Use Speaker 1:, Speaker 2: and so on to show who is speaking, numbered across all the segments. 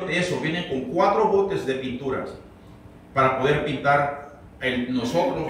Speaker 1: de eso, vienen con 4 botes de pinturas para poder pintar nosotros,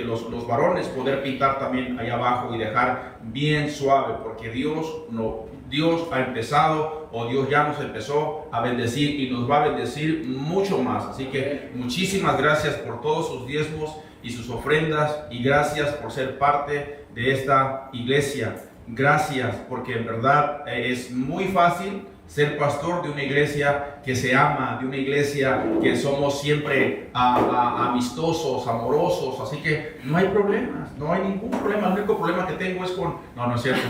Speaker 1: los varones, poder pintar también allá abajo y dejar bien suave, porque Dios ha empezado, o Dios ya nos empezó a bendecir y nos va a bendecir mucho más. Así que muchísimas gracias por todos sus diezmos y sus ofrendas, y gracias por ser parte de esta iglesia. Gracias, porque en verdad es muy fácil ser pastor de una iglesia que se ama, de una iglesia que somos siempre amistosos, amorosos, así que no hay problemas, no hay ningún problema. El único problema que tengo es con... No es cierto,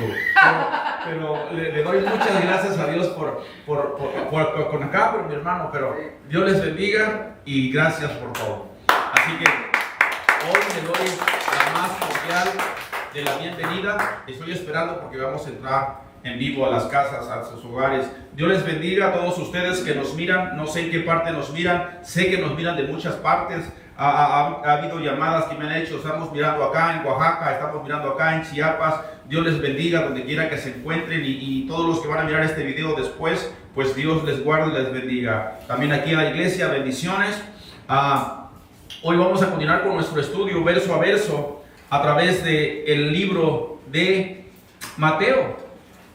Speaker 1: pero le doy muchas gracias a Dios con acá, por mi hermano, pero Dios les bendiga y gracias por todo. Así que hoy le doy la más cordial de la bienvenida. Estoy esperando porque vamos a entrar en vivo a las casas, a sus hogares. Dios les bendiga a todos ustedes que nos miran. No sé en qué parte nos miran, sé que nos miran de muchas partes. Ha habido llamadas que me han hecho. Estamos mirando acá en Oaxaca, estamos mirando acá en Chiapas. Dios les bendiga donde quiera que se encuentren, y todos los que van a mirar este video después, pues Dios les guarde y les bendiga. También aquí en la iglesia, bendiciones. Hoy vamos a continuar con nuestro estudio verso a verso a través del libro de Mateo.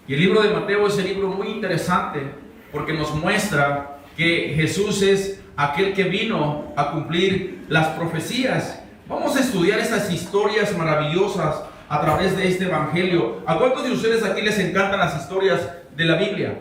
Speaker 1: Y el libro de Mateo es un libro muy interesante porque nos muestra que Jesús es aquel que vino a cumplir las profecías. Vamos a estudiar estas historias maravillosas a través de este evangelio. ¿A cuántos de ustedes aquí les encantan las historias de la Biblia?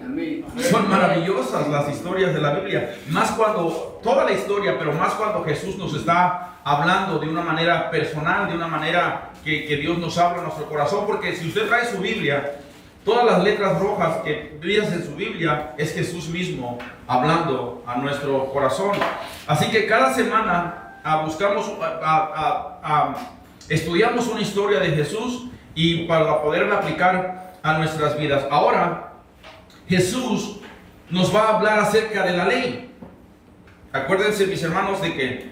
Speaker 1: Son maravillosas las historias de la Biblia. Más cuando, toda la historia, pero más cuando Jesús nos está hablando de una manera personal, de una manera que Dios nos habla a nuestro corazón. Porque si usted trae su Biblia, todas las letras rojas que brillan en su Biblia es Jesús mismo hablando a nuestro corazón. Así que cada semana estudiamos una historia de Jesús y para poderla aplicar a nuestras vidas. Ahora, Jesús nos va a hablar acerca de la ley. Acuérdense, mis hermanos, de que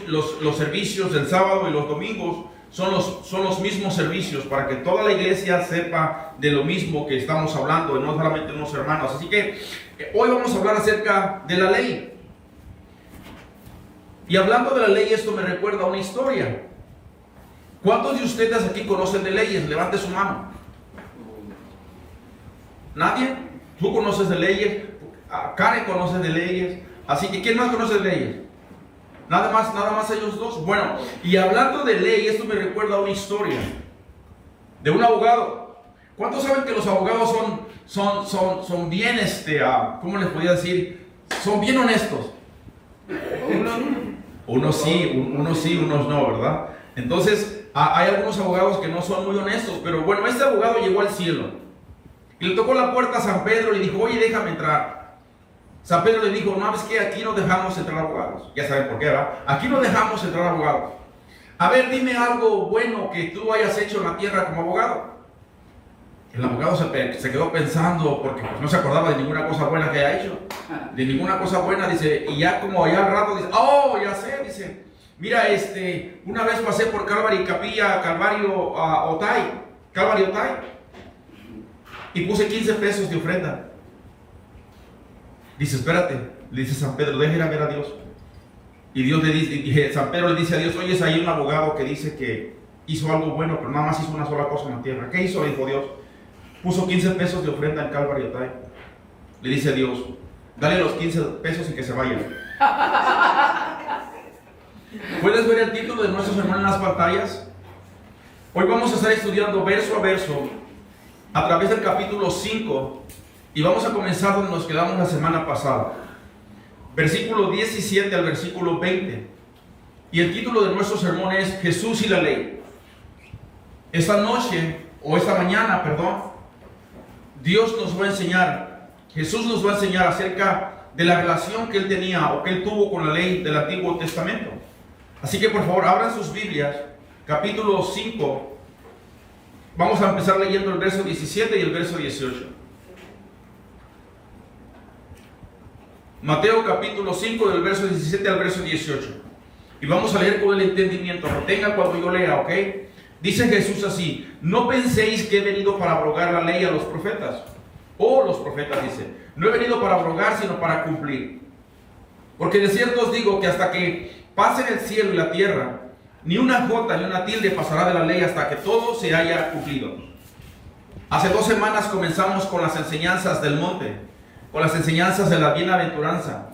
Speaker 1: los servicios del sábado y los domingos son los mismos servicios para que toda la iglesia sepa de lo mismo que estamos hablando, y no solamente unos hermanos. Así que hoy vamos a hablar acerca de la ley. Y hablando de la ley, esto me recuerda a una historia. ¿Cuántos de ustedes aquí conocen de leyes? Levante su mano. ¿Nadie? ¿Tú conoces de leyes? Karen conoce de leyes. Así que ¿quién más conoce de leyes? Nada más ellos dos. Bueno, y hablando de ley, esto me recuerda a una historia de un abogado. ¿Cuántos saben que los abogados son bien, ¿cómo les podría decir? Son bien honestos. Unos sí, unos no, ¿verdad? Entonces, hay algunos abogados que no son muy honestos, pero bueno, este abogado llegó al cielo y le tocó la puerta a San Pedro y dijo: oye, déjame entrar. San Pedro le dijo: no, es que aquí no dejamos entrar abogados. Ya saben por qué, ¿verdad? Aquí no dejamos entrar abogados. A ver, dime algo bueno que tú hayas hecho en la tierra como abogado. El abogado se quedó pensando, porque pues no se acordaba de ninguna cosa buena que haya hecho. De ninguna cosa buena, dice, y ya como allá al rato dice: oh, ya sé, dice, mira, una vez pasé por Calvario Otay, y puse 15 pesos de ofrenda. Dice: espérate, le dice San Pedro, deja ir a ver a Dios. Y Dios le dice, San Pedro le dice a Dios: oye, es ahí un abogado que dice que hizo algo bueno, pero nada más hizo una sola cosa en la tierra. ¿Qué hizo? Dijo Dios: puso 15 pesos de ofrenda en Calvario Otay. Le dice a Dios: dale los 15 pesos y que se vaya. ¿Puedes ver el título de nuestro sermón en las pantallas? Hoy vamos a estar estudiando verso a verso a través del capítulo 5. Y vamos a comenzar donde nos quedamos la semana pasada. Versículo 17 al versículo 20. Y el título de nuestro sermón es Jesús y la ley. Esta mañana, Dios nos va a enseñar, Jesús nos va a enseñar acerca de la relación que él tenía o que él tuvo con la ley del Antiguo Testamento. Así que por favor, abran sus Biblias, capítulo 5. Vamos a empezar leyendo el verso 17 y el verso 18. Mateo capítulo 5 del verso 17 al verso 18. Y vamos a leer con el entendimiento. Retenga cuando yo lea, ¿ok? Dice Jesús así: no penséis que he venido para abrogar la ley a los profetas. o los profetas, dice. No he venido para abrogar, sino para cumplir. Porque de cierto os digo que hasta que pasen el cielo y la tierra, ni una jota ni una tilde pasará de la ley hasta que todo se haya cumplido. Hace 2 semanas comenzamos con las enseñanzas del monte, con las enseñanzas de la bienaventuranza,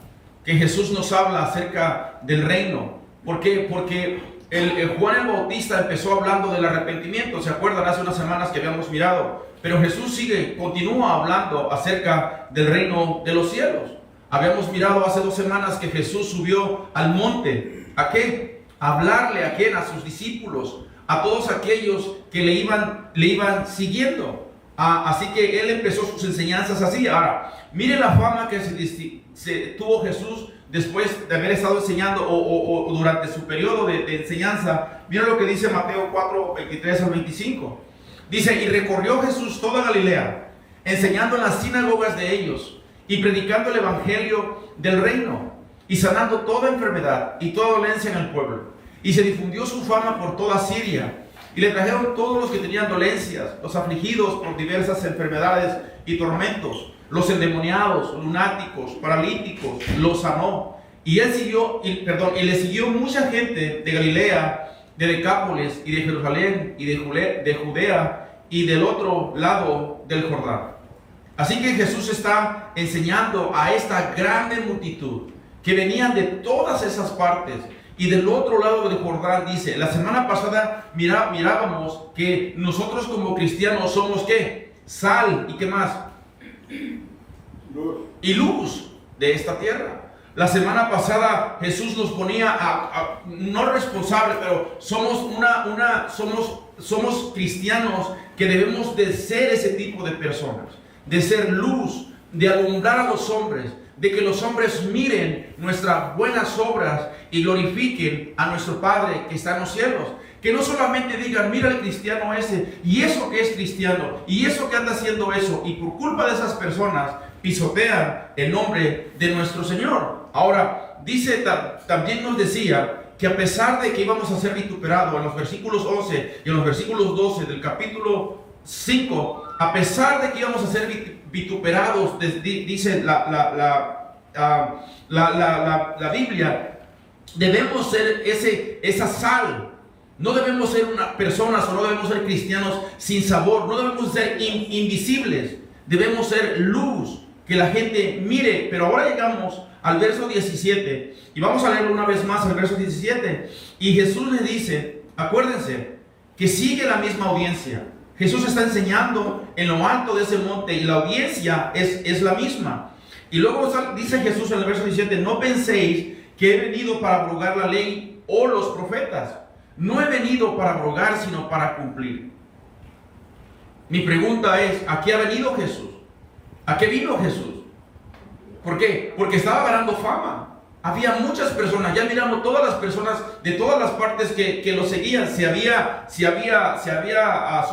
Speaker 1: que Jesús nos habla acerca del reino. ¿Por qué? Porque el Juan el Bautista empezó hablando del arrepentimiento, ¿se acuerdan? Hace unas semanas que habíamos mirado. Pero Jesús continúa hablando acerca del reino de los cielos. Habíamos mirado hace 2 semanas que Jesús subió al monte. ¿A qué? A hablarle a quién, a sus discípulos, a todos aquellos que le iban siguiendo. Así que él empezó sus enseñanzas así. Ahora, mire la fama que tuvo Jesús después de haber estado enseñando o durante su periodo de enseñanza. Mira lo que dice Mateo 4, 23 al 25. Dice, y recorrió Jesús toda Galilea, enseñando en las sinagogas de ellos y predicando el evangelio del reino y sanando toda enfermedad y toda dolencia en el pueblo. Y se difundió su fama por toda Siria. Y le trajeron todos los que tenían dolencias, los afligidos por diversas enfermedades y tormentos, los endemoniados, lunáticos, paralíticos, los sanó. Y le siguió mucha gente de Galilea, de Decápolis y de Jerusalén y de Judea y del otro lado del Jordán. Así que Jesús está enseñando a esta grande multitud que venían de todas esas partes. Y del otro lado del Jordán, dice, la semana pasada mirábamos que nosotros como cristianos somos ¿qué? Sal y ¿qué más? Luz. Y luz de esta tierra. La semana pasada Jesús nos ponía no responsable, pero somos cristianos que debemos de ser ese tipo de personas, de ser luz, de alumbrar a los hombres, de que los hombres miren nuestras buenas obras y glorifiquen a nuestro Padre que está en los cielos. Que no solamente digan, mira el cristiano ese, y eso que es cristiano, y eso que anda haciendo eso, y por culpa de esas personas pisotean el nombre de nuestro Señor. Ahora, también nos decía que a pesar de que íbamos a ser vituperados en los versículos 11 y en los versículos 12 del capítulo 5, a pesar de que íbamos a ser vituperados, dice la Biblia, debemos ser esa sal. No debemos ser personas o no debemos ser cristianos sin sabor, no debemos ser invisibles, debemos ser luz, que la gente mire. Pero ahora llegamos al verso 17 y vamos a leerlo una vez más, el verso 17. Y Jesús le dice, acuérdense que sigue la misma audiencia. Jesús está enseñando en lo alto de ese monte y la audiencia es la misma. Y luego dice Jesús en el verso 17, no penséis que he venido para abrogar la ley o los profetas. No he venido para abrogar, sino para cumplir. Mi pregunta es, ¿a qué ha venido Jesús? ¿A qué vino Jesús? ¿Por qué? Porque estaba ganando fama. Había muchas personas, ya miramos todas las personas de todas las partes que lo seguían. Su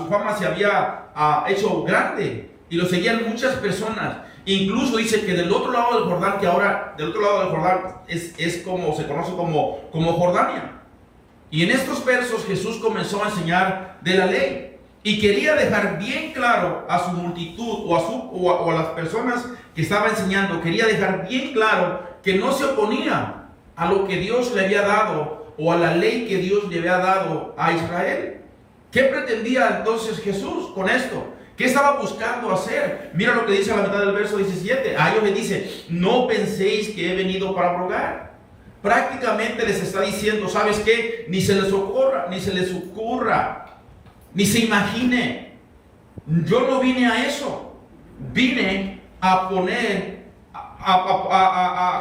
Speaker 1: fama se había hecho grande y lo seguían muchas personas. Incluso dice que del otro lado del Jordán, que ahora del otro lado del Jordán es como se conoce como Jordania. Y en estos versos Jesús comenzó a enseñar de la ley y quería dejar bien claro a su multitud o a las personas que estaba enseñando, quería dejar bien claro que no se oponía a lo que Dios le había dado o a la ley que Dios le había dado a Israel. ¿Qué pretendía entonces Jesús con esto? ¿Qué estaba buscando hacer? Mira lo que dice a la mitad del verso 17. A ellos les dice, no penséis que he venido para abrogar. Prácticamente les está diciendo, ¿sabes qué? Ni se les ocurra, ni se imagine. Yo no vine a eso. Vine a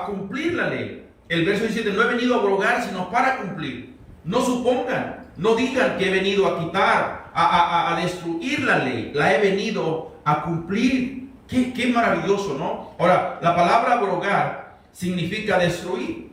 Speaker 1: cumplir la ley. El verso 17, no he venido a abrogar, sino para cumplir. No supongan, no digan que he venido a quitar, a destruir la ley. La he venido a cumplir. Qué maravilloso, ¿no? Ahora, la palabra abrogar significa destruir.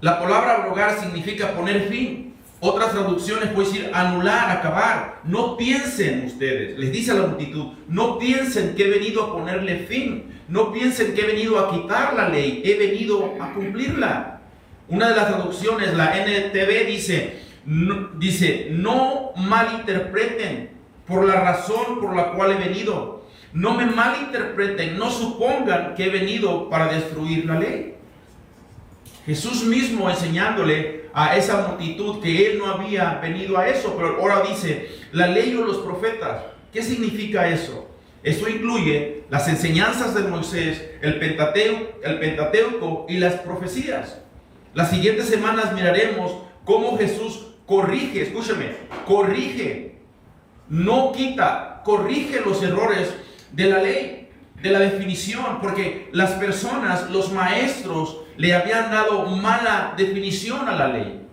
Speaker 1: La palabra abrogar significa poner fin. Otras traducciones puede decir anular, acabar. No piensen ustedes, les dice a la multitud, no piensen que he venido a ponerle fin. No piensen que he venido a quitar la ley, he venido a cumplirla. Una de las traducciones, la NTV, dice, no malinterpreten por la razón por la cual he venido. no me malinterpreten, no supongan que he venido para destruir la ley. Jesús mismo enseñándole a esa multitud que él no había venido a eso, pero ahora dice, la ley o los profetas. ¿Qué significa eso? Eso incluye las enseñanzas de Moisés, el Pentateuco y las profecías. Las siguientes semanas miraremos cómo Jesús corrige, escúcheme, corrige, no quita, corrige los errores de la ley, de la definición, porque las personas, los maestros, le habían dado mala definición a la ley.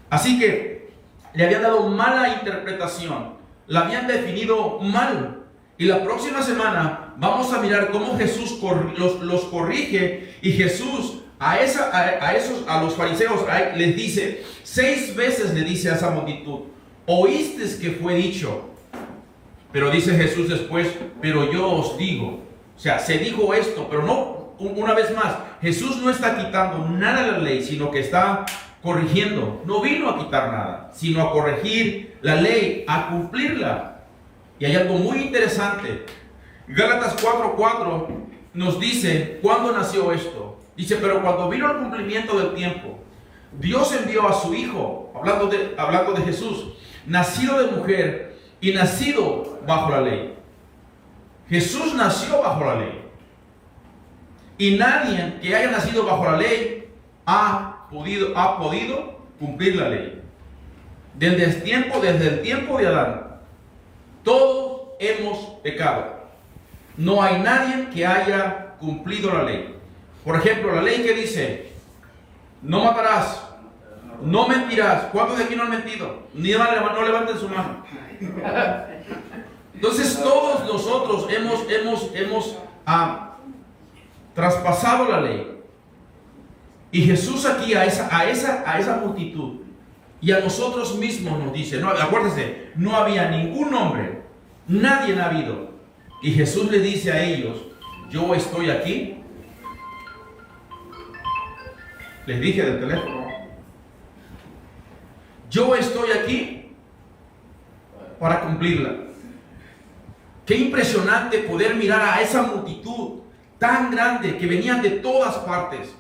Speaker 1: Así que le habían dado mala interpretación, la habían definido mal. Y la próxima semana vamos a mirar cómo Jesús los corrige, y Jesús a los fariseos les dice, 6 veces le dice a esa multitud, oíste que fue dicho. Pero dice Jesús después, pero yo os digo. O sea, se dijo esto, pero no, una vez más, Jesús no está quitando nada de la ley, sino que está corrigiendo. No vino a quitar nada, sino a corregir la ley, a cumplirla. Y hay algo muy interesante. Gálatas 4:4 nos dice, ¿cuándo nació esto? Dice, pero cuando vino el cumplimiento del tiempo, Dios envió a su Hijo, hablando de Jesús, nacido de mujer y nacido bajo la ley. Jesús nació bajo la ley. Y nadie que haya nacido bajo la ley ha podido cumplir la ley. Desde el tiempo de Adán, todos hemos pecado. No hay nadie que haya cumplido la ley. Por ejemplo, la ley que dice, no matarás, no mentirás. ¿Cuántos de aquí no han mentido? No levanten su mano. Entonces todos nosotros hemos traspasado la ley. Y Jesús aquí a esa multitud y a nosotros mismos nos dice, no, acuérdense, no había ningún hombre, nadie ha habido. Y Jesús le dice a ellos, yo estoy aquí. Les dije del teléfono, yo estoy aquí para cumplirla. Qué impresionante poder mirar a esa multitud tan grande que venían de todas partes.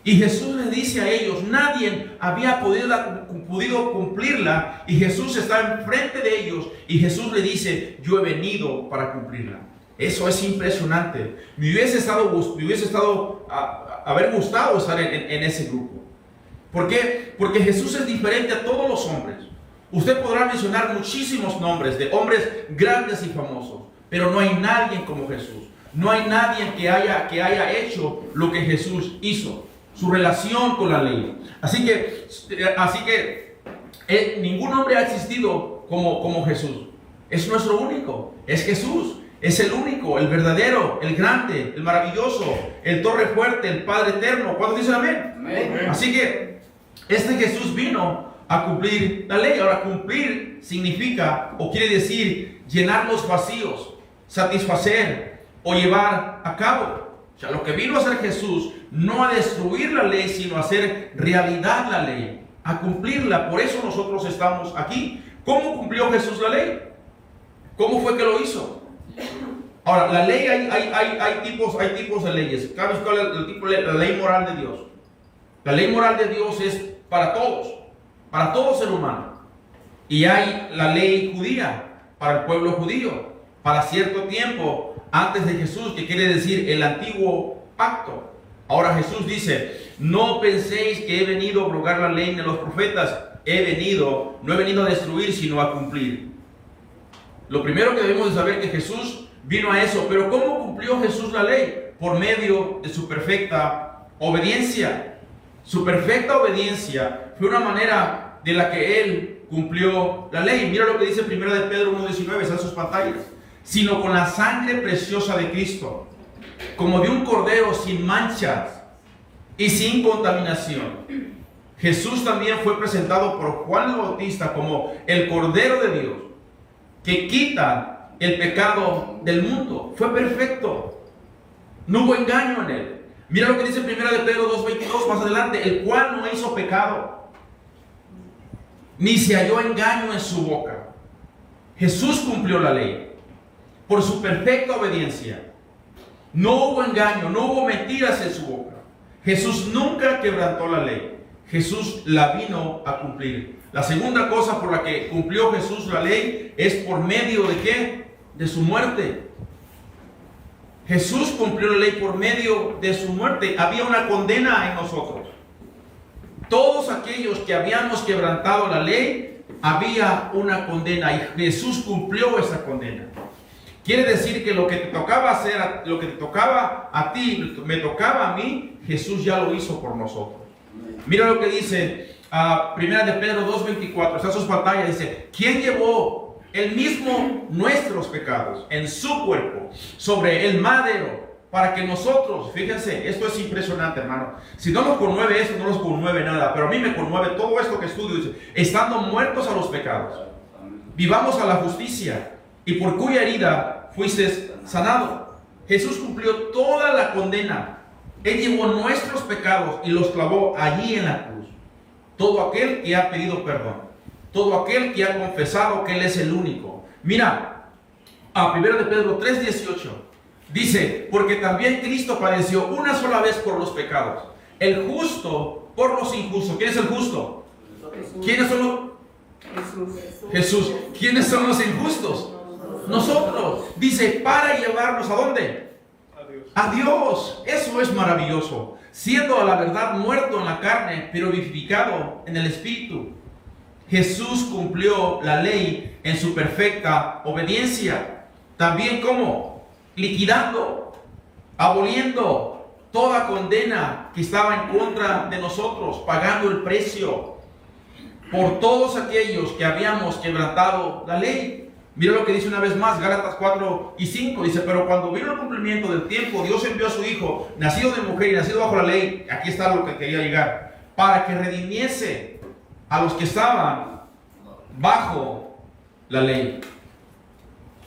Speaker 1: Y Jesús les dice a ellos, nadie había podido cumplirla, y Jesús está enfrente de ellos, y Jesús le dice, yo he venido para cumplirla. Eso es impresionante. Me hubiese haber gustado estar en ese grupo. ¿Por qué? Porque Jesús es diferente a todos los hombres. Usted podrá mencionar muchísimos nombres de hombres grandes y famosos, pero no hay nadie como Jesús. No hay nadie que haya hecho lo que Jesús hizo, su relación con la ley. Así que ningún hombre ha existido como Jesús. Es nuestro único, es Jesús. Es el único, el verdadero, el grande, el maravilloso, el torre fuerte, el Padre eterno. ¿Cuántos dicen amén? Amén. Así que este Jesús vino a cumplir la ley. Ahora, cumplir significa o quiere decir llenar los vacíos, satisfacer o llevar a cabo. O sea, lo que vino a hacer Jesús, no a destruir la ley, sino a hacer realidad la ley, a cumplirla. Por eso nosotros estamos aquí. ¿Cómo cumplió Jesús la ley? ¿Cómo fue que lo hizo? Ahora, la ley, hay tipos de leyes. ¿Sabes cuál es la ley moral de Dios? La ley moral de Dios es para todo ser humano. Y hay la ley judía para el pueblo judío, para cierto tiempo antes de Jesús, que quiere decir el antiguo pacto. Ahora Jesús dice, no penséis que he venido a abrogar la ley de los profetas. No he venido a destruir, sino a cumplir. Lo primero que debemos de saber es que Jesús vino a eso. Pero ¿cómo cumplió Jesús la ley? Por medio de su perfecta obediencia. Su perfecta obediencia fue una manera de la que Él cumplió la ley. Mira lo que dice 1 de Pedro 1:19, está en sus pantallas. Sino con la sangre preciosa de Cristo, como de un cordero sin manchas y sin contaminación. Jesús también fue presentado por Juan el Bautista como el Cordero de Dios, que quita el pecado del mundo. Fue perfecto. No hubo engaño en Él. Mira lo que dice 1 de Pedro 2:22 más adelante, el cual no hizo pecado, ni se halló engaño en su boca. Jesús cumplió la ley. por su perfecta obediencia. No hubo engaño, no hubo mentiras en su boca. Jesús nunca quebrantó la ley. Jesús la vino a cumplir. La segunda cosa por la que cumplió Jesús la ley es por medio de ¿qué? De su muerte. Jesús cumplió la ley por medio de su muerte. Había una condena en nosotros. Todos aquellos que habíamos quebrantado la ley, había una condena y Jesús cumplió esa condena. Quiere decir que lo que te tocaba hacer, lo que te tocaba a ti, me tocaba a mí, Jesús ya lo hizo por nosotros. Mira lo que dice Primera de Pedro 2:24, está en sus pantallas, dice: ¿quién llevó el mismo nuestros pecados en su cuerpo sobre el madero? Para que nosotros, fíjense, esto es impresionante, hermano. Si no nos conmueve esto, no nos conmueve nada. Pero a mí me conmueve todo esto que estudio. Dice: estando muertos a los pecados, vivamos a la justicia, y por cuya herida fuiste sanado. Jesús cumplió toda la condena. Él llevó nuestros pecados y los clavó allí en la cruz. Todo aquel que ha pedido perdón, todo aquel que ha confesado que Él es el único. Mira, a 1 de Pedro 3:18. Dice: porque también Cristo padeció una sola vez por los pecados, el justo por los injustos. ¿Quién es el justo? Jesús. ¿Quiénes son los? Jesús. ¿Quiénes son los injustos? Nosotros. Dice: para llevarnos ¿a dónde? A Dios. Eso es maravilloso. Siendo a la verdad muerto en la carne, pero vivificado en el Espíritu. Jesús cumplió la ley en su perfecta obediencia. También ¿cómo? Liquidando, aboliendo toda condena que estaba en contra de nosotros, pagando el precio por todos aquellos que habíamos quebrantado la ley. Mira lo que dice una vez más Gálatas 4:5, dice: pero cuando vino el cumplimiento del tiempo, Dios envió a su Hijo, nacido de mujer y nacido bajo la ley. Aquí está lo que quería llegar: para que redimiese a los que estaban bajo la ley.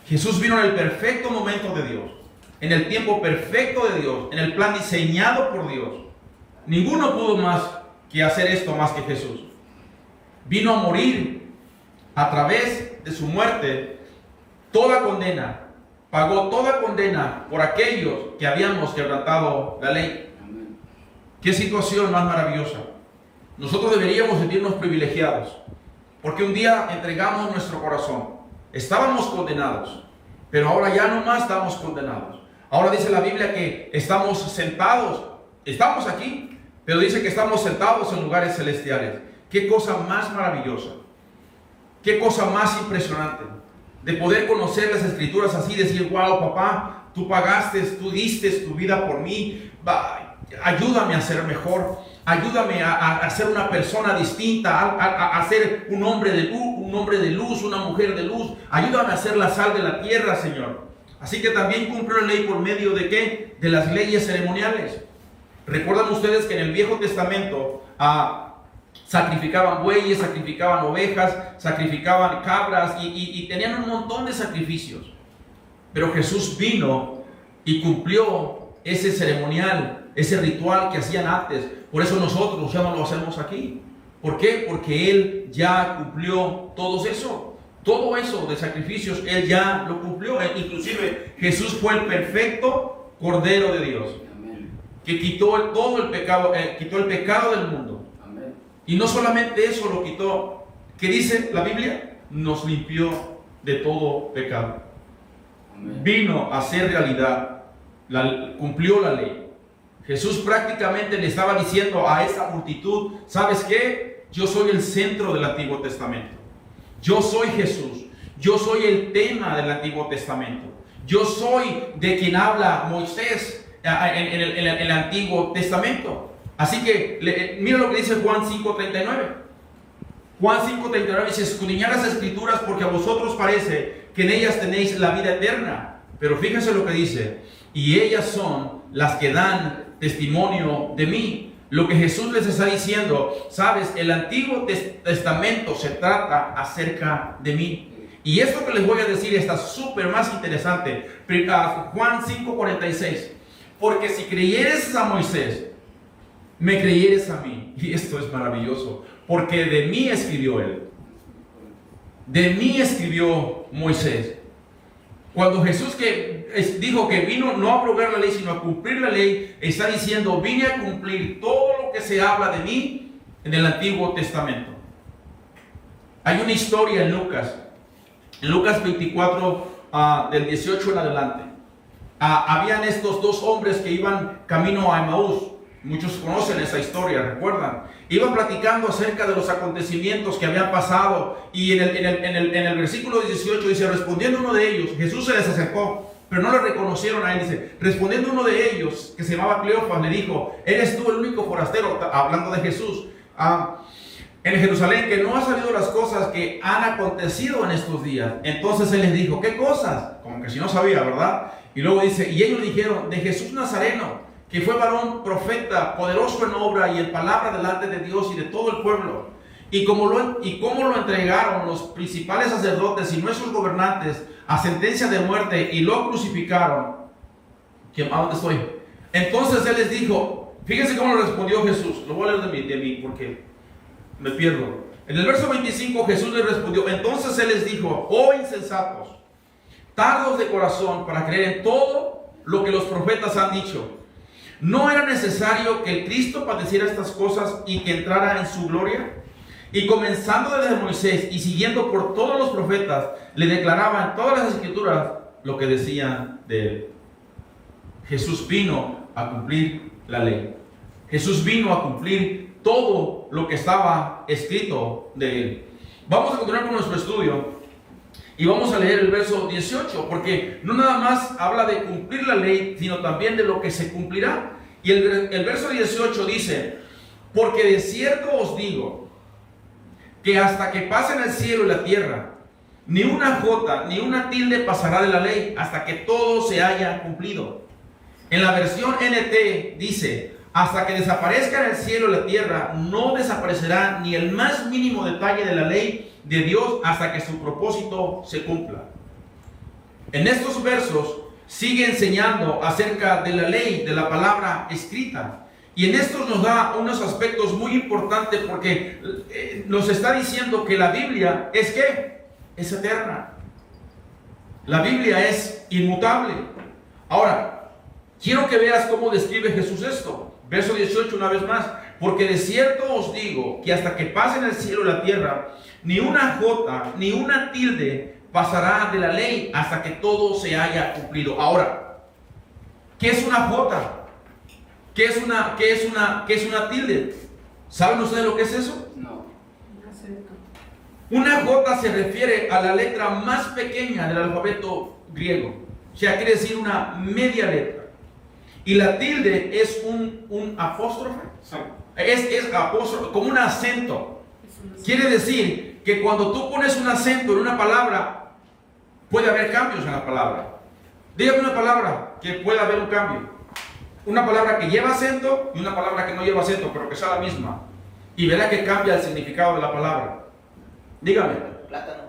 Speaker 1: Jesús vino en el perfecto momento de Dios, en el tiempo perfecto de Dios, en el plan diseñado por Dios. Ninguno pudo más que hacer esto más que Jesús. Vino a morir a través de su muerte toda condena, pagó toda condena por aquellos que habíamos quebrantado la ley. Qué situación más maravillosa. Nosotros deberíamos sentirnos privilegiados, porque un día entregamos nuestro corazón. Estábamos condenados, pero ahora ya no más estamos condenados. Ahora dice la Biblia que estamos sentados, estamos aquí, pero dice que estamos sentados en lugares celestiales. Qué cosa más maravillosa, qué cosa más impresionante, de poder conocer las Escrituras así, decir: wow, papá, tú pagaste, tú diste tu vida por mí, ayúdame a ser mejor, ayúdame a ser una persona distinta, a ser un hombre de luz, una mujer de luz. Ayúdame a ser la sal de la tierra, Señor. Así que también cumplió la ley por medio de ¿qué? De las leyes ceremoniales. Recuerdan ustedes que en el Viejo Testamento sacrificaban bueyes, sacrificaban ovejas, sacrificaban cabras y tenían un montón de sacrificios. Pero Jesús vino y cumplió ese ceremonial, ese ritual que hacían antes. Por eso nosotros ya no lo hacemos aquí. ¿Por qué? Porque Él ya cumplió todo eso de sacrificios. Él ya lo cumplió. Inclusive Jesús fue el perfecto Cordero de Dios, que quitó todo el pecado, quitó el pecado del mundo. Y no solamente eso lo quitó, ¿qué dice la Biblia? Nos limpió de todo pecado. Vino a hacer realidad, cumplió la ley. Jesús prácticamente le estaba diciendo a esa multitud: ¿sabes qué? Yo soy el centro del Antiguo Testamento. Yo soy Jesús. Yo soy el tema del Antiguo Testamento. Yo soy de quien habla Moisés en el Antiguo Testamento. Así que mira lo que dice Juan 5:39. Juan 5:39 dice: escudriñad las Escrituras, porque a vosotros parece que en ellas tenéis la vida eterna. Pero fíjense lo que dice: y ellas son las que dan testimonio de mí. Lo que Jesús les está diciendo: sabes, el Antiguo Testamento se trata acerca de mí. Y esto que les voy a decir está súper más interesante. Juan 5:46. Porque si creyeres a Moisés, me creyeres a mí. Y esto es maravilloso, porque de mí escribió él. De mí escribió Moisés. Cuando Jesús dijo que vino no a abrogar la ley, sino a cumplir la ley, está diciendo, vine a cumplir todo lo que se habla de mí en el Antiguo Testamento. Hay una historia en Lucas 24, del 18 en adelante. Habían estos dos hombres que iban camino a Emaús. Muchos conocen esa historia, ¿recuerdan? Iban platicando acerca de los acontecimientos que habían pasado. Y en el versículo 18 dice, respondiendo uno de ellos, Jesús se les acercó, pero no le reconocieron a él. Dice, respondiendo uno de ellos, que se llamaba Cleofas, le dijo, ¿eres tú el único forastero? Hablando de Jesús. En Jerusalén, que no ha sabido las cosas que han acontecido en estos días. Entonces él les dijo, ¿qué cosas? Como que si no sabía, ¿verdad? Y luego dice, y ellos dijeron, de Jesús Nazareno, que fue varón profeta, poderoso en obra y en palabra delante de Dios y de todo el pueblo. Y cómo lo entregaron los principales sacerdotes y nuestros gobernantes a sentencia de muerte y lo crucificaron. ¿A dónde estoy? Entonces él les dijo, fíjense cómo lo respondió Jesús. Lo voy a leer de mí porque me pierdo. En el verso 25 Jesús les respondió, entonces él les dijo, oh insensatos, tardos de corazón para creer en todo lo que los profetas han dicho. ¿No era necesario que el Cristo padeciera estas cosas y que entrara en su gloria? Y comenzando desde Moisés y siguiendo por todos los profetas, le declaraban todas las escrituras lo que decían de él. Jesús vino a cumplir la ley. Jesús vino a cumplir todo lo que estaba escrito de él. Vamos a continuar con nuestro estudio y vamos a leer el verso 18, porque no nada más habla de cumplir la ley, sino también de lo que se cumplirá. Y el verso 18 dice, porque de cierto os digo, que hasta que pasen el cielo y la tierra, ni una jota, ni una tilde pasará de la ley, hasta que todo se haya cumplido. En la versión NT dice, hasta que desaparezcan el cielo y la tierra, no desaparecerá ni el más mínimo detalle de la ley de Dios hasta que su propósito se cumpla. En estos versos sigue enseñando acerca de la ley, de la palabra escrita. Y en estos nos da unos aspectos muy importantes porque nos está diciendo que la Biblia es ¿qué? Es eterna. La Biblia es inmutable. Ahora, quiero que veas cómo describe Jesús esto. Verso 18 una vez más. Porque de cierto os digo que hasta que pasen el cielo y la tierra, ni una jota, ni una tilde pasará de la ley hasta que todo se haya cumplido. Ahora, ¿qué es una jota? ¿Qué es una tilde? ¿Saben ustedes lo que es eso?
Speaker 2: No.
Speaker 1: Una jota se refiere a la letra más pequeña del alfabeto griego. O sea, quiere decir una media letra. Y la tilde es un apóstrofe. Es apóstrofe, como un acento. Quiere decir que cuando tú pones un acento en una palabra, puede haber cambios en la palabra. Dígame una palabra que pueda haber un cambio. Una palabra que lleva acento y una palabra que no lleva acento, pero que sea la misma. Y verá que cambia el significado de la palabra. Dígame.
Speaker 2: Plátano.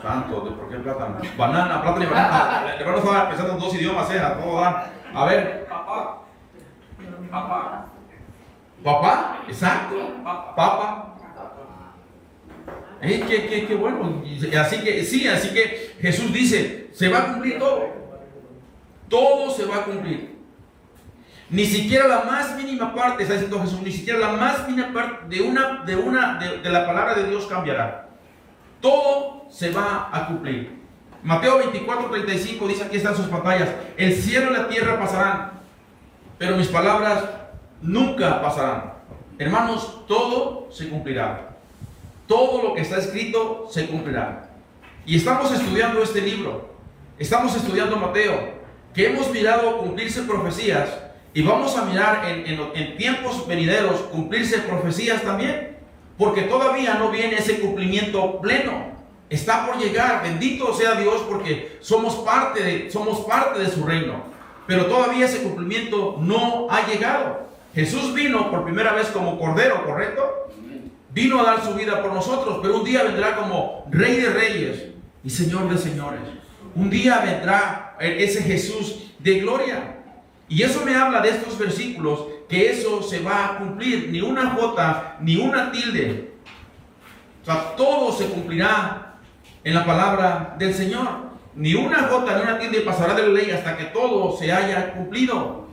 Speaker 1: Santo, ¿por qué plátano? Banana, plátano y banana. El hermano estaba pensando en dos idiomas, a todo da. A ver.
Speaker 2: Papá. Papá.
Speaker 1: ¿Papá? Exacto. Papa. Qué bueno. Así que Jesús dice, se va a cumplir todo. Todo se va a cumplir. Ni siquiera la más mínima parte, está diciendo Jesús, ni siquiera la más mínima parte de la palabra de Dios cambiará. Todo se va a cumplir. Mateo 24:35 dice, aquí están sus pantallas, el cielo y la tierra pasarán, pero mis palabras nunca pasarán. Hermanos, todo se cumplirá. Todo lo que está escrito se cumplirá. Y estamos estudiando este libro. Estamos estudiando Mateo, que hemos mirado cumplirse profecías. Y vamos a mirar en tiempos venideros cumplirse profecías también. Porque todavía no viene ese cumplimiento pleno. Está por llegar. Bendito sea Dios porque somos parte de su reino. Pero todavía ese cumplimiento no ha llegado. Jesús vino por primera vez como Cordero, ¿correcto? Vino a dar su vida por nosotros, pero un día vendrá como Rey de Reyes y Señor de Señores. Un día vendrá ese Jesús de gloria. Y eso me habla de estos versículos, que eso se va a cumplir. Ni una jota, ni una tilde. O sea, todo se cumplirá en la palabra del Señor. ni una jota ni una tilde pasará de la ley hasta que todo se haya cumplido.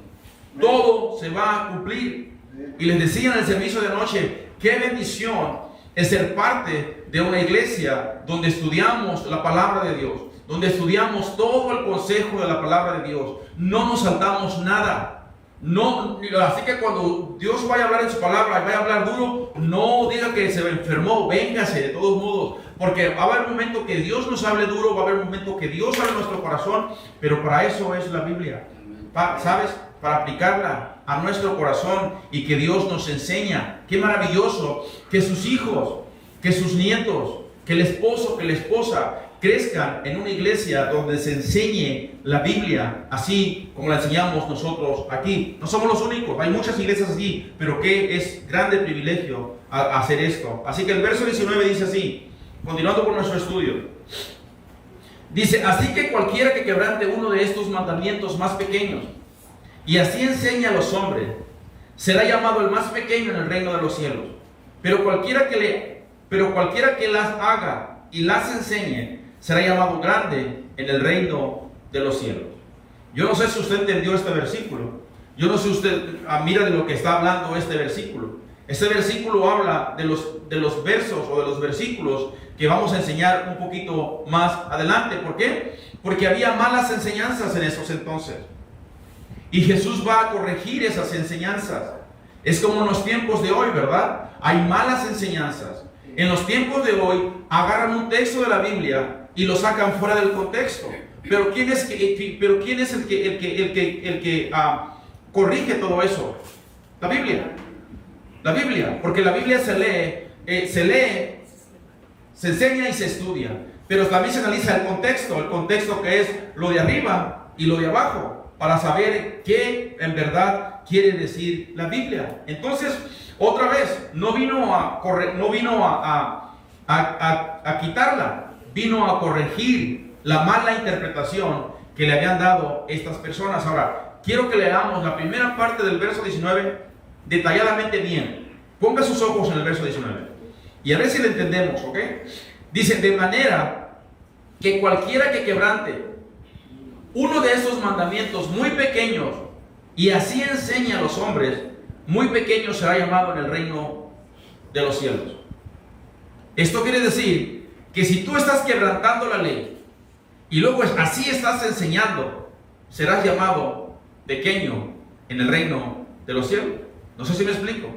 Speaker 1: Todo se va a cumplir. Y les decía en el servicio de anoche, qué bendición es ser parte de una iglesia donde estudiamos la palabra de Dios, donde estudiamos todo el consejo de la palabra de Dios. No nos saltamos nada. No, así que cuando Dios vaya a hablar en su palabra y vaya a hablar duro, no diga que se enfermó, véngase de todos modos, porque va a haber un momento que Dios nos hable duro, va a haber un momento que Dios hable en nuestro corazón, pero para eso es la Biblia, ¿sabes? Para aplicarla a nuestro corazón y que Dios nos enseña. Qué maravilloso que sus hijos, que sus nietos, que el esposo, que la esposa crezcan en una iglesia donde se enseñe la Biblia, así como la enseñamos nosotros aquí. No somos los únicos, hay muchas iglesias así, pero que es grande privilegio hacer esto. Así que el verso 19 dice así, continuando con nuestro estudio. Dice, así que cualquiera que quebrante uno de estos mandamientos más pequeños, y así enseña a los hombres, será llamado el más pequeño en el reino de los cielos. Pero cualquiera que las haga y las enseñe, será llamado grande en el reino de los cielos. Yo no sé si usted entendió este versículo. Yo no sé si usted mira de lo que está hablando este versículo. Este versículo habla de los versos o de los versículos que vamos a enseñar un poquito más adelante. ¿Por qué? Porque había malas enseñanzas en esos entonces. Y Jesús va a corregir esas enseñanzas. Es como en los tiempos de hoy, ¿verdad? Hay malas enseñanzas. En los tiempos de hoy agarran un texto de la Biblia y lo sacan fuera del contexto. Pero ¿quién es el que corrige todo eso? La Biblia. La Biblia, porque la Biblia se lee, se enseña y se estudia. Pero también se analiza el contexto que es lo de arriba y lo de abajo, para saber qué en verdad quiere decir la Biblia. Entonces, otra vez, no vino a quitarla, vino a corregir la mala interpretación que le habían dado estas personas. Ahora, quiero que leamos la primera parte del verso 19 detalladamente bien. Ponga sus ojos en el verso 19 y a ver si lo entendemos, ¿ok? Dice, de manera que cualquiera que quebrante uno de estos mandamientos muy pequeños y así enseña a los hombres, muy pequeño será llamado en el reino de los cielos. Esto quiere decir que si tú estás quebrantando la ley y luego así estás enseñando, serás llamado pequeño en el reino de los cielos. No sé si me explico.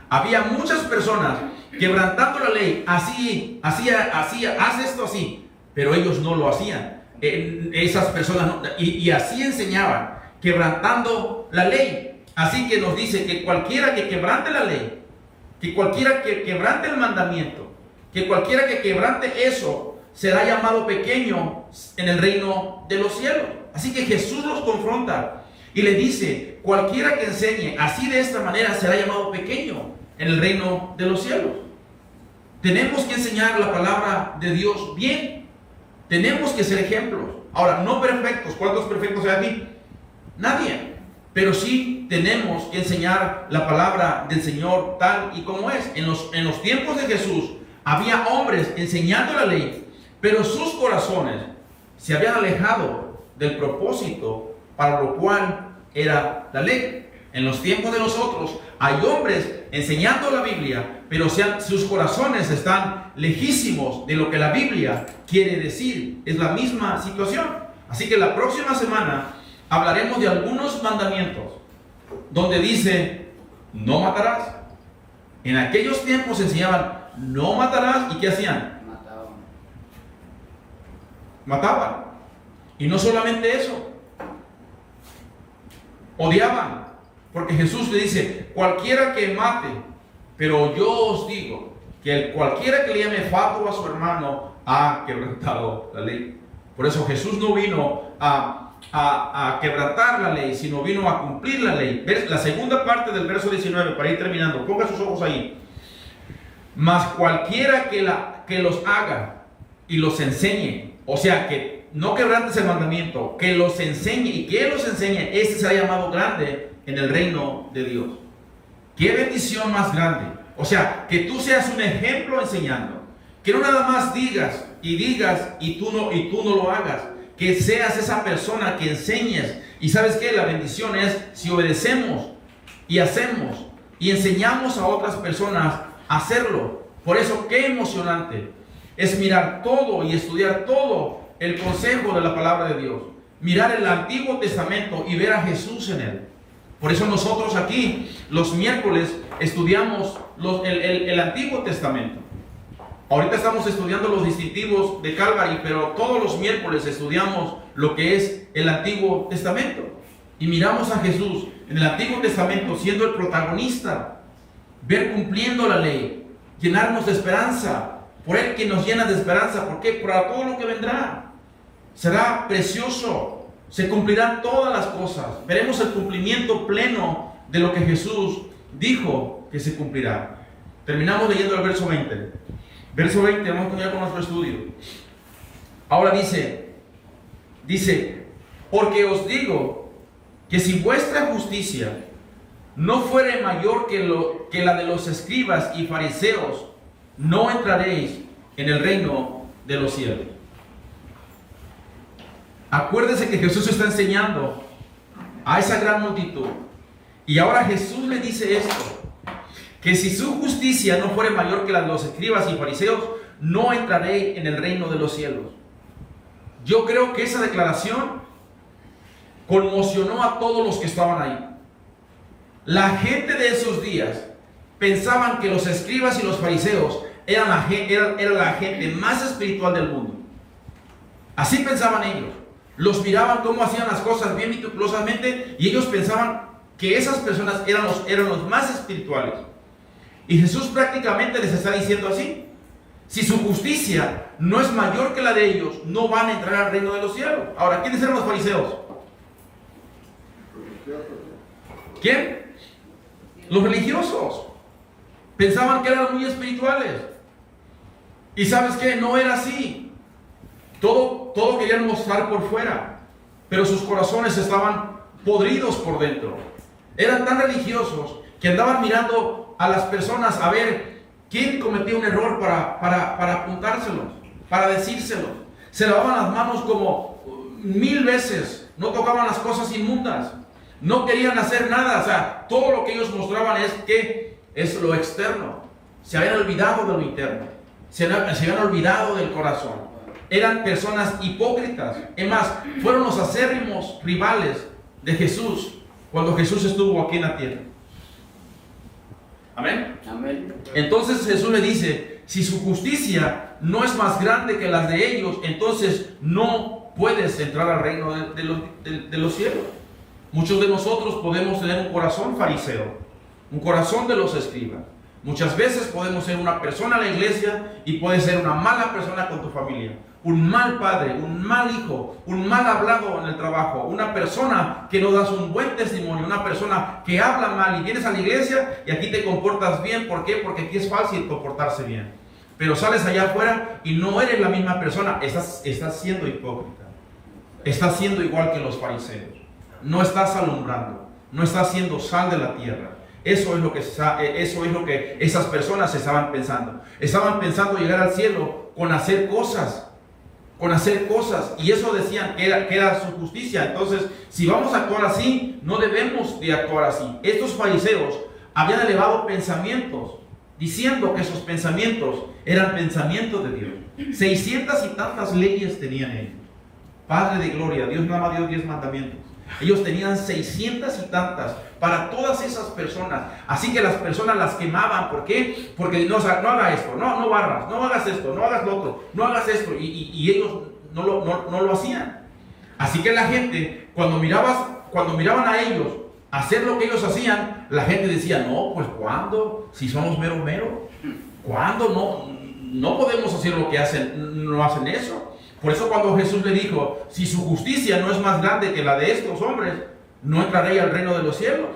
Speaker 1: Había muchas personas quebrantando la ley, haz esto así, pero ellos no lo hacían. Esas personas no, y así enseñaban, quebrantando la ley. Así que nos dice que cualquiera que quebrante la ley, que cualquiera que quebrante el mandamiento, que cualquiera que quebrante eso, será llamado pequeño en el reino de los cielos. Así que Jesús los confronta y le dice, cualquiera que enseñe así de esta manera será llamado pequeño en el reino de los cielos. Tenemos que enseñar la palabra de Dios bien. Tenemos que ser ejemplos. Ahora, no perfectos. ¿Cuántos perfectos hay aquí? Nadie. Pero sí tenemos que enseñar la palabra del Señor tal y como es. En los tiempos de Jesús había hombres enseñando la ley, pero sus corazones se habían alejado del propósito para lo cual era la ley. En los tiempos de nosotros hay hombres enseñando la Biblia, pero sus corazones están lejísimos de lo que la Biblia quiere decir. Es la misma situación. Así que la próxima semana hablaremos de algunos mandamientos donde dice, no matarás. En aquellos tiempos enseñaban, no matarás, ¿y qué hacían? Mataban. Y no solamente eso, odiaban. Porque Jesús le dice, cualquiera que mate, pero yo os digo que cualquiera que le llame fatuo a su hermano ha quebrantado la ley. Por eso Jesús no vino a quebrantar la ley, sino vino a cumplir la ley. La segunda parte del verso 19, para ir terminando, ponga sus ojos ahí. Mas cualquiera que los haga y los enseñe, o sea, que no quebrantes el mandamiento, que los enseñe y que los enseñe, ese será llamado grande en el reino de Dios. Qué bendición más grande. O sea, que tú seas un ejemplo enseñando, que no nada más digas y tú no lo hagas, que seas esa persona que enseñes. Y ¿sabes qué? La bendición es si obedecemos y hacemos y enseñamos a otras personas a hacerlo. Por eso, qué emocionante es mirar todo y estudiar todo el consejo de la palabra de Dios. Mirar el Antiguo Testamento y ver a Jesús en él. Por eso nosotros aquí los miércoles estudiamos el Antiguo Testamento. Ahorita estamos estudiando los distintivos de Calvary, pero todos los miércoles estudiamos lo que es el Antiguo Testamento. Y miramos a Jesús en el Antiguo Testamento siendo el protagonista, ver cumpliendo la ley, llenarnos de esperanza. Por Él que nos llena de esperanza. ¿Por qué? Para todo lo que vendrá. Será precioso. Se cumplirán todas las cosas. Veremos el cumplimiento pleno de lo que Jesús dijo que se cumplirá. Terminamos leyendo el verso 20. Verso 20, vamos a continuar con nuestro estudio. Ahora dice, porque os digo que si vuestra justicia no fuere mayor que la de los escribas y fariseos, no entraréis en el reino de los cielos. Acuérdese que Jesús está enseñando a esa gran multitud. Y ahora Jesús le dice esto, que si su justicia no fuere mayor que la de los escribas y fariseos, no entraré en el reino de los cielos. Yo creo que esa declaración conmocionó a todos los que estaban ahí. La gente de esos días pensaban que los escribas y los fariseos eran la gente más espiritual del mundo. Así pensaban ellos. Los miraban cómo hacían las cosas bien meticulosamente y ellos pensaban que esas personas eran los más espirituales. Y Jesús prácticamente les está diciendo así: si su justicia no es mayor que la de ellos, no van a entrar al reino de los cielos. Ahora, ¿quiénes eran los fariseos? ¿Quién? Los religiosos. Pensaban que eran muy espirituales. Y ¿sabes qué? No era así. Todo querían mostrar por fuera, pero sus corazones estaban podridos por dentro. Eran tan religiosos que andaban mirando a las personas a ver quién cometía un error para apuntárselos, para decírselos. Se lavaban las manos como 1000 veces, no tocaban las cosas inmundas, no querían hacer nada. O sea, todo lo que ellos mostraban es lo externo. Se habían olvidado de lo interno, se habían olvidado del corazón. Eran personas hipócritas. Es más, fueron los acérrimos rivales de Jesús cuando Jesús estuvo aquí en la tierra. Amén.
Speaker 2: Amén.
Speaker 1: Entonces Jesús le dice: si su justicia no es más grande que las de ellos, entonces no puedes entrar al reino de los cielos. Muchos de nosotros podemos tener un corazón fariseo, un corazón de los escribas. Muchas veces podemos ser una persona en la iglesia y puedes ser una mala persona con tu familia, un mal padre, un mal hijo, un mal hablado en el trabajo, una persona que no das un buen testimonio, una persona que habla mal y vienes a la iglesia y aquí te comportas bien. ¿Por qué? Porque aquí es fácil comportarse bien. Pero sales allá afuera y no eres la misma persona. Estás siendo hipócrita. Estás siendo igual que los fariseos. No estás alumbrando, no estás siendo sal de la tierra. Eso es lo que esas personas estaban pensando. Estaban pensando llegar al cielo con hacer cosas. Y eso decían que era su justicia. Entonces, si vamos a actuar así, no debemos de actuar así. Estos fariseos habían elevado pensamientos, diciendo que esos pensamientos eran pensamientos de Dios. 600 y tantas leyes tenían ellos. Padre de gloria, Dios no ama a Dios 10 mandamientos. Ellos tenían 600 y tantas para todas esas personas. Así que las personas las quemaban. ¿Por qué? Porque no haga esto, no barras, no hagas esto, no hagas lo otro, no hagas esto. Y ellos no lo hacían. Así que la gente, cuando miraban a ellos hacer lo que ellos hacían, la gente decía: no, pues ¿cuándo? Si somos mero. ¿Cuándo? No podemos hacer lo que hacen, no hacen eso. Por eso cuando Jesús le dijo: si su justicia no es más grande que la de estos hombres, no entraré al reino de los cielos.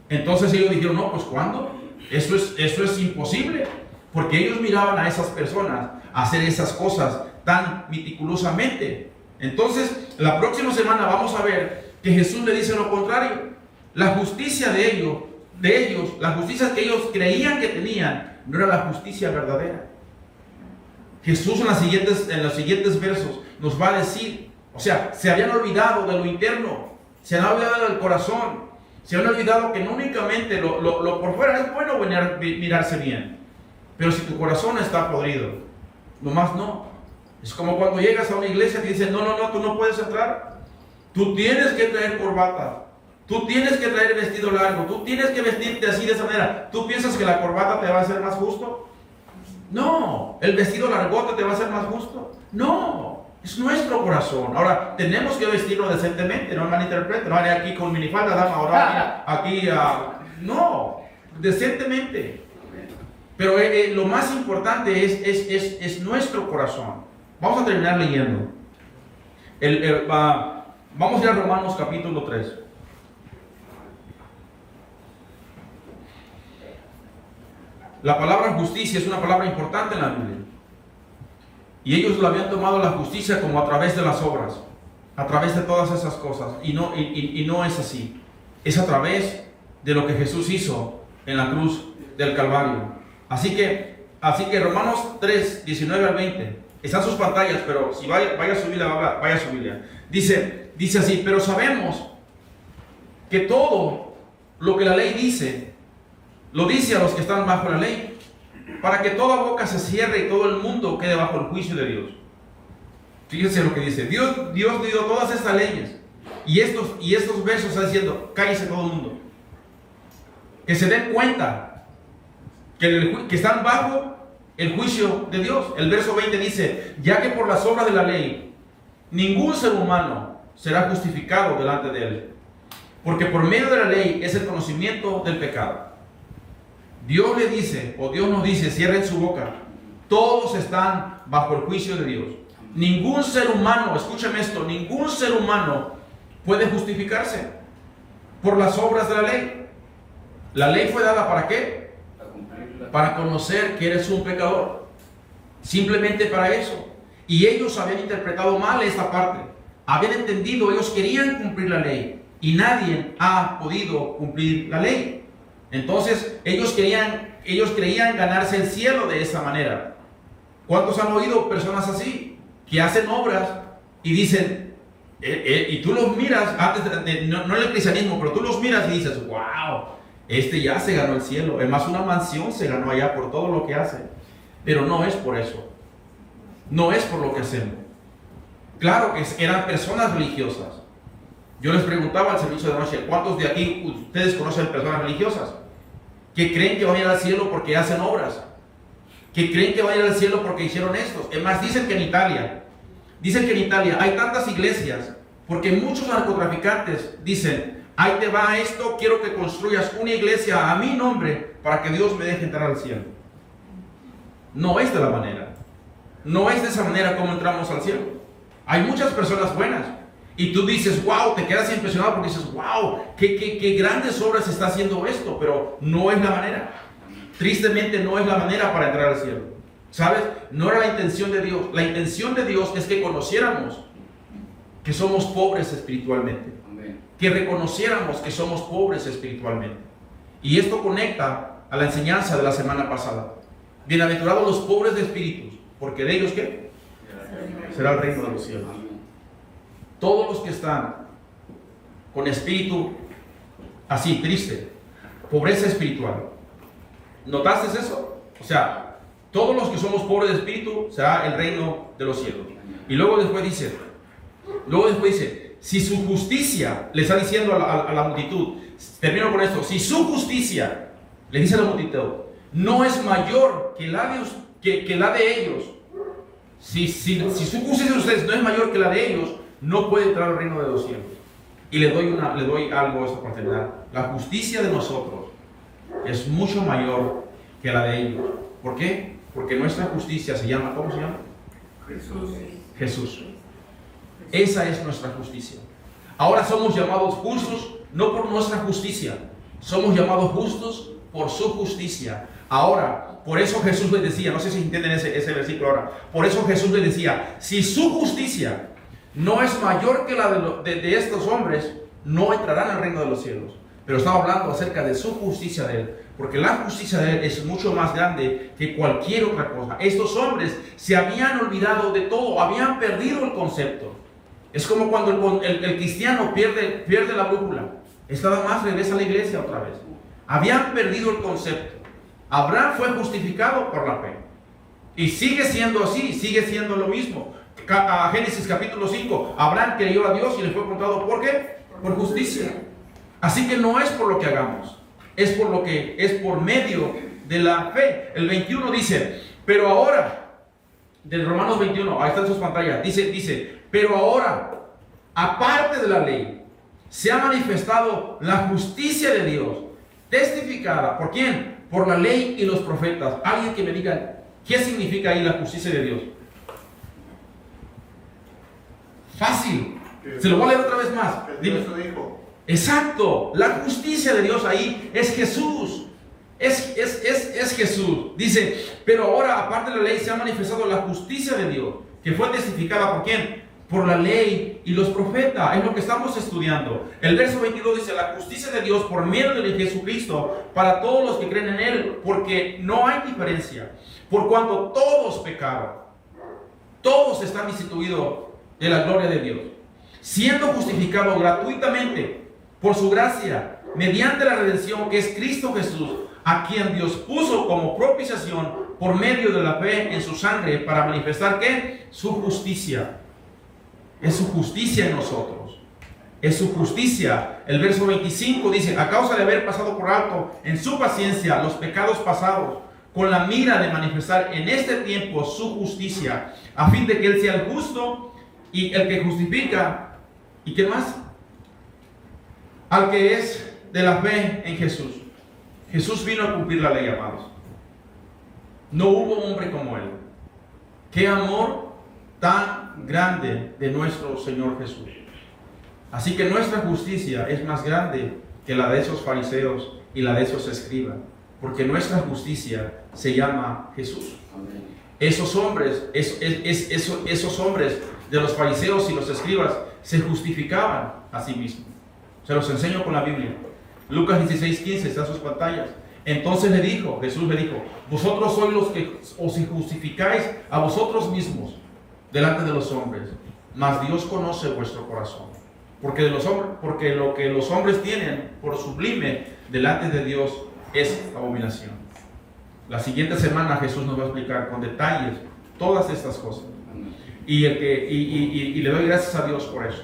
Speaker 1: Entonces ellos dijeron: no, pues ¿cuándo? Eso es imposible. Porque ellos miraban a esas personas hacer esas cosas tan meticulosamente. Entonces, la próxima semana vamos a ver que Jesús le dice lo contrario. La justicia de ellos, la justicia que ellos creían que tenían, no era la justicia verdadera. Jesús en los siguientes versos nos va a decir O sea, se habían olvidado de lo interno, se han olvidado del corazón, se han olvidado que no únicamente lo por fuera es bueno mirarse bien, pero si tu corazón está podrido, nomás no. Es como cuando llegas a una iglesia y te dicen, no, tú no puedes entrar. Tú tienes que traer corbata, tú tienes que traer vestido largo, tú tienes que vestirte así de esa manera. ¿Tú piensas que la corbata te va a hacer más justo? No. ¿El vestido largote te va a hacer más justo? No. Es nuestro corazón. Ahora, tenemos que vestirnos decentemente, no malinterpreten. No haré aquí con minifalda, dama, ahora aquí, no, decentemente. Pero lo más importante es nuestro corazón. Vamos a terminar leyendo. Vamos a ir a Romanos capítulo 3. La palabra justicia es una palabra importante en la Biblia. Y ellos lo habían tomado la justicia como a través de las obras, a través de todas esas cosas. Y no es así. Es a través de lo que Jesús hizo en la cruz del Calvario. Así que Romanos 3, 19 al 20. Están sus pantallas, pero si vaya a subirla, vaya a subirla. Dice así, pero sabemos que todo lo que la ley dice, lo dice a los que están bajo la ley, para que toda boca se cierre y todo el mundo quede bajo el juicio de Dios. Fíjense lo que dice. Dios dio todas estas leyes. Y estos versos están diciendo, cállese todo el mundo. Que se den cuenta que están bajo el juicio de Dios. El verso 20 dice, ya que por las obras de la ley, ningún ser humano será justificado delante de él. Porque por medio de la ley es el conocimiento del pecado. Dios le dice, o Dios nos dice, cierren su boca. Todos están bajo el juicio de Dios. Ningún ser humano, escúchame esto, ningún ser humano puede justificarse por las obras de la ley. La ley fue dada ¿para qué? Para conocer que eres un pecador. Simplemente para eso. Y ellos habían interpretado mal esta parte. Habían entendido, ellos querían cumplir la ley. Y nadie ha podido cumplir la ley. Entonces, ellos creían ganarse el cielo de esa manera. ¿Cuántos han oído personas así? Que hacen obras y dicen, y tú los miras, no el cristianismo, pero tú los miras y dices, wow, este ya se ganó el cielo. Además, una mansión se ganó allá por todo lo que hace. Pero no es por eso. No es por lo que hacemos. Claro que eran personas religiosas. Yo les preguntaba al servicio de noche, ¿cuántos de aquí ustedes conocen personas religiosas? Que creen que van a ir al cielo porque hacen obras. Que creen que van a ir al cielo porque hicieron esto. Es más, dicen que en Italia hay tantas iglesias porque muchos narcotraficantes dicen, ahí te va esto, quiero que construyas una iglesia a mi nombre para que Dios me deje entrar al cielo. No es de la manera. No es de esa manera como entramos al cielo. Hay muchas personas buenas. Y tú dices, wow, te quedas impresionado porque dices, wow, qué grandes obras está haciendo esto, pero no es la manera. Tristemente no es la manera para entrar al cielo. ¿Sabes? No era la intención de Dios. La intención de Dios es que conociéramos que somos pobres espiritualmente. Que reconociéramos que somos pobres espiritualmente. Y esto conecta a la enseñanza de la semana pasada. Bienaventurados los pobres de espíritus, porque de ellos, ¿qué? Será el reino de los cielos. Todos los que están con espíritu así, triste, pobreza espiritual. ¿Notaste eso? O sea, todos los que somos pobres de espíritu será el reino de los cielos. Y luego después dice, si su justicia, le está diciendo a la multitud, termino con esto, si su justicia, le dice a la multitud, no es mayor que la de ellos, si su justicia de ustedes no es mayor que la de ellos, no puede entrar al reino de los cielos. Y le doy algo a esta para terminar. La justicia de nosotros es mucho mayor que la de ellos. ¿Por qué? Porque nuestra justicia se llama, ¿cómo se llama? Jesús. Esa es nuestra justicia. Ahora somos llamados justos no por nuestra justicia, somos llamados justos por su justicia. Ahora, por eso Jesús les decía, no sé si entienden ese versículo ahora, por eso Jesús les decía, si su justicia no es mayor que la de estos hombres, no entrarán al reino de los cielos. Pero estaba hablando acerca de su justicia de Él, porque la justicia de Él es mucho más grande que cualquier otra cosa. Estos hombres se habían olvidado de todo, habían perdido el concepto. Es como cuando el cristiano pierde la brújula. Es nada más regresa a la iglesia otra vez. Habían perdido el concepto. Abraham fue justificado por la fe. Y sigue siendo así, sigue siendo lo mismo. Génesis capítulo 5, Abraham creyó a Dios y le fue contado, ¿por qué? Por justicia. Así que no es por lo que hagamos, es por medio de la fe. El 21 dice, pero ahora, del Romanos 21, ahí están sus pantallas, dice, pero ahora, aparte de la ley, se ha manifestado la justicia de Dios, testificada, ¿por quién? Por la ley y los profetas. Alguien que me diga, ¿qué significa ahí la justicia de Dios? Fácil. Se lo voy a leer otra vez más.
Speaker 3: Dios su Hijo.
Speaker 1: Exacto. La justicia de Dios ahí es Jesús. Es Jesús. Dice, pero ahora aparte de la ley se ha manifestado la justicia de Dios, que fue testificada ¿por quién? Por la ley y los profetas. Es lo que estamos estudiando. El verso 22 dice, la justicia de Dios por medio de Jesucristo para todos los que creen en Él, porque no hay diferencia. Por cuanto todos pecaron, todos están destituidos de la gloria de Dios, siendo justificados gratuitamente por su gracia, mediante la redención que es Cristo Jesús, a quien Dios puso como propiciación por medio de la fe en su sangre, para manifestar ¿qué? Su justicia. Es su justicia en nosotros. Es su justicia. El verso 25 dice, a causa de haber pasado por alto en su paciencia los pecados pasados, con la mira de manifestar en este tiempo su justicia, a fin de que Él sea el justo y el que justifica, ¿y qué más? Al que es de la fe en Jesús. Jesús vino a cumplir la ley, amados. No hubo hombre como Él. Qué amor tan grande de nuestro Señor Jesús. Así que nuestra justicia es más grande que la de esos fariseos y la de esos escribas, porque nuestra justicia se llama Jesús. Esos hombres, esos hombres de los fariseos y los escribas se justificaban a sí mismos. Se los enseño con la Biblia. Lucas 16:15 está en sus pantallas. Entonces Jesús le dijo, vosotros sois los que os justificáis a vosotros mismos delante de los hombres, mas Dios conoce vuestro corazón, porque lo que los hombres tienen por sublime delante de Dios es abominación. La siguiente semana Jesús nos va a explicar con detalles todas estas cosas. Y le doy gracias a Dios por eso.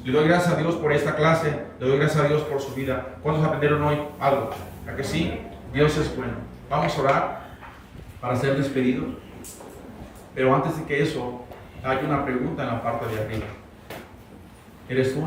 Speaker 1: Le doy gracias a Dios por esta clase. Le doy gracias a Dios por su vida. ¿Cuántos aprendieron hoy algo? ¿A que sí? Dios es bueno. Vamos a orar para ser despedidos. Pero antes de que eso, hay una pregunta en la parte de arriba. ¿Eres tú?